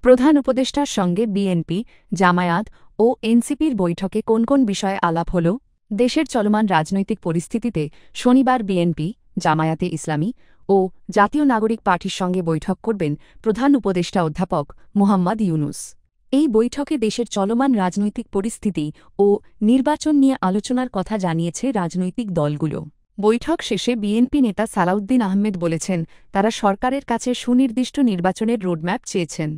প্রধান উপদেষ্টার সঙ্গে বিএনপি, জামায়াত ও এনসিপির বৈঠকে কোন কোন বিষয়ে আলাপ হল? দেশের চলমান রাজনৈতিক পরিস্থিতিতে শনিবার বিএনপি, জামায়াতে ইসলামী ও জাতীয় নাগরিক পার্টির সঙ্গে বৈঠক করবেন প্রধান উপদেষ্টা অধ্যাপক মুহাম্মদ ইউনূস। এই বৈঠকে দেশের চলমান রাজনৈতিক পরিস্থিতি ও নির্বাচন নিয়ে আলোচনার কথা জানিয়েছে রাজনৈতিক দলগুলো। বৈঠক শেষে বিএনপি নেতা সালাউদ্দিন আহমেদ বলেছেন, তারা সরকারের কাছে সুনির্দিষ্ট নির্বাচনের রোডম্যাপ চেয়েছেন।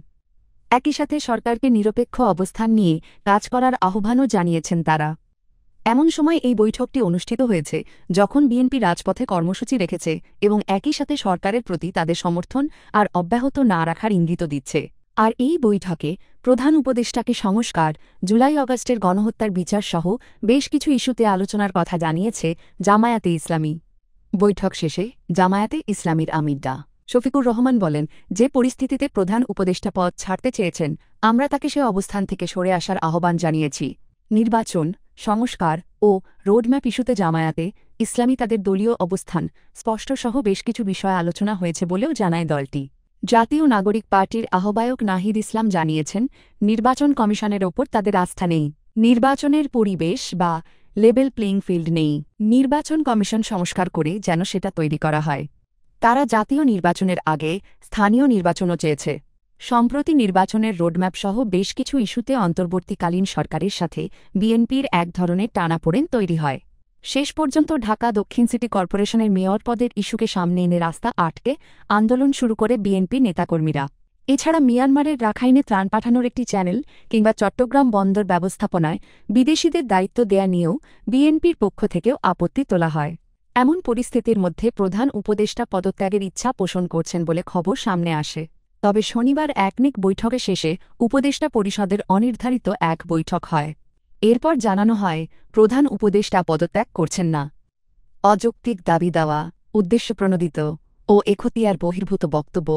একই সাথে সরকারকে নিরপেক্ষ অবস্থান নিয়ে কাজ করার আহ্বানও জানিয়েছেন তারা। এমন সময় এই বৈঠকটি অনুষ্ঠিত হয়েছে যখন বিএনপি রাজপথে কর্মসূচি রেখেছে এবং একই সাথে সরকারের প্রতি তাদের সমর্থন আর অব্যাহত না রাখার ইঙ্গিত দিচ্ছে। আর এই বৈঠকে প্রধান উপদেষ্টাকে সংস্কার, জুলাই-আগস্টের গণহত্যার বিচার সহ বেশ কিছু ইস্যুতে আলোচনার কথা জানিয়েছে জামায়াতে ইসলামী। বৈঠক শেষে জামায়াতে ইসলামীর আমির ডা. শফিকুর রহমান বলেন, যে পরিস্থিতিতে প্রধান উপদেষ্টা পদ ছাড়তে চেয়েছেন, আমরা তাকে সে অবস্থান থেকে সরে আসার আহ্বান জানিয়েছি। নির্বাচন, সংস্কার ও রোডম্যাপ ইস্যুতে জামায়াতে ইসলামী তাদের দলীয় অবস্থান স্পষ্টসহ বেশ কিছু বিষয় আলোচনা হয়েছে বলেও জানায় দলটি। জাতীয় নাগরিক পার্টির আহ্বায়ক নাহিদ ইসলাম জানিয়েছেন, নির্বাচন কমিশনের ওপর তাদের আস্থা নেই। নির্বাচনের পরিবেশ বা লেভেল প্লেইং ফিল্ড নেই। নির্বাচন কমিশন সংস্কার করে যেন সেটা তৈরি করা হয়। তারা জাতীয় নির্বাচনের আগে স্থানীয় নির্বাচনও চেয়েছে। সম্প্রতি নির্বাচনের রোডম্যাপ সহ বেশ কিছু ইস্যুতে অন্তর্বর্তীকালীন সরকারের সাথে বিএনপির এক ধরনের টানাপোড়েন তৈরি হয়। শেষ পর্যন্ত ঢাকা দক্ষিণ সিটি কর্পোরেশনের মেয়র পদের ইস্যুকে সামনে এনে রাস্তা আটকে আন্দোলন শুরু করে বিএনপি নেতাকর্মীরা। এছাড়া মিয়ানমারের রাখাইনে ত্রাণ পাঠানোর একটি চ্যানেল কিংবা চট্টগ্রাম বন্দর ব্যবস্থাপনায় বিদেশিদের দায়িত্ব দেয়া নিয়েও বিএনপির পক্ষ থেকেও আপত্তি তোলা হয়। এমন পরিস্থিতির মধ্যে প্রধান উপদেষ্টা পদত্যাগের ইচ্ছা পোষণ করছেন বলে খবর সামনে আসে। তবে শনিবার একনেক বৈঠকে শেষে উপদেষ্টা পরিষদের অনির্ধারিত এক বৈঠক হয়। এরপর জানানো হয়, প্রধান উপদেষ্টা পদত্যাগ করছেন না। অযৌক্তিক দাবি দেওয়া, উদ্দেশ্যপ্রণোদিত ও এখতিয়ার বহির্ভূত বক্তব্য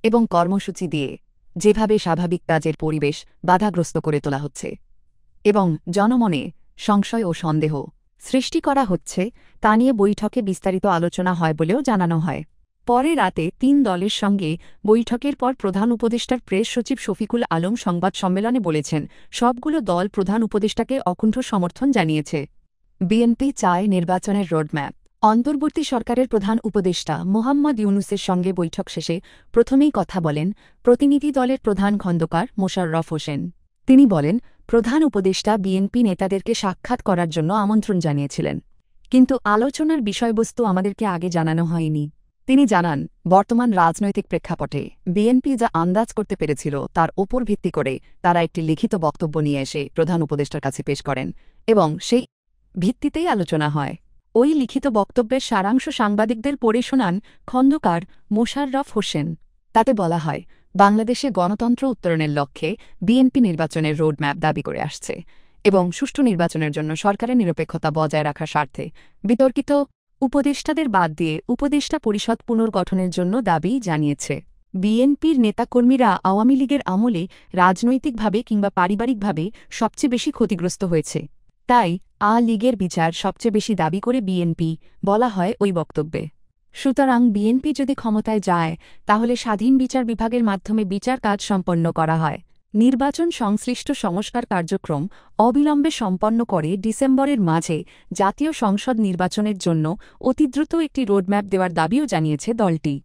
এবং কর্মসূচি দিয়ে যেভাবে স্বাভাবিক কাজের পরিবেশ বাধাগ্রস্ত করে তোলা হচ্ছে এবং জনমনে সংশয় ও সন্দেহ সৃষ্টি করা হচ্ছে, তা নিয়ে বৈঠকে বিস্তারিত আলোচনা হয় বলেও জানানো হয়। পরে রাতে ৩ দলের সঙ্গে বৈঠকের পর প্রধান উপদেষ্টার প্রেস সচিব শফিকুল আলম সংবাদ সম্মেলনে বলেছেন, সবগুলো দল প্রধান উপদেষ্টাকে অকুণ্ঠ সমর্থন জানিয়েছে। বিএনপি চায় নির্বাচনের রোডম্যাপ। অন্তর্বর্তী সরকারের প্রধান উপদেষ্টা মুহাম্মদ ইউনূসের সঙ্গে বৈঠক শেষে প্রথমেই কথা বলেন প্রতিনিধি দলের প্রধান খন্দকার মোশাররফ হোসেন। তিনি বলেন, প্রধান উপদেষ্টা বিএনপি নেতাদেরকে সাক্ষাৎ করার জন্য আমন্ত্রণ জানিয়েছিলেন, কিন্তু আলোচনার বিষয়বস্তু আমাদেরকে আগে জানানো হয়নি। তিনি জানান, বর্তমান রাজনৈতিক প্রেক্ষাপটে বিএনপি যা আন্দাজ করতে পেরেছিল তার ওপর ভিত্তি করে তারা একটি লিখিত বক্তব্য নিয়ে এসে প্রধান উপদেষ্টার কাছে পেশ করেন এবং সেই ভিত্তিতেই আলোচনা হয়। ওই লিখিত বক্তব্যের সারাংশ সাংবাদিকদের পড়ে শোনান খন্দকার মোশাররফ হোসেন। তাতে বলা হয়, বাংলাদেশে গণতন্ত্র উত্তরণের লক্ষ্যে বিএনপি নির্বাচনের রোডম্যাপ দাবি করে আসছে এবং সুষ্ঠু নির্বাচনের জন্য সরকারের নিরপেক্ষতা বজায় রাখার স্বার্থে বিতর্কিত উপদেষ্টাদের বাদ দিয়ে উপদেষ্টা পরিষদ পুনর্গঠনের জন্য দাবি জানিয়েছে। বিএনপির নেতাকর্মীরা আওয়ামী লীগের আমলে রাজনৈতিকভাবে কিংবা পারিবারিকভাবে সবচেয়ে বেশি ক্ষতিগ্রস্ত হয়েছে, তাই লীগের বিচার সবচেয়ে বেশি দাবি করে বিএনপি, বলা হয় ওই বক্তব্যে। সুতরাং বিএনপি যদি ক্ষমতায় যায় তাহলে স্বাধীন বিচার বিভাগের মাধ্যমে বিচার কাজ সম্পন্ন করা হয়। নির্বাচন সংশ্লিষ্ট সংস্কার কার্যক্রম অবিলম্বে সম্পন্ন করে ডিসেম্বরের মাঝে জাতীয় সংসদ নির্বাচনের জন্য অতিদ্রুত একটি রোডম্যাপ দেওয়ার দাবিও জানিয়েছে দলটি।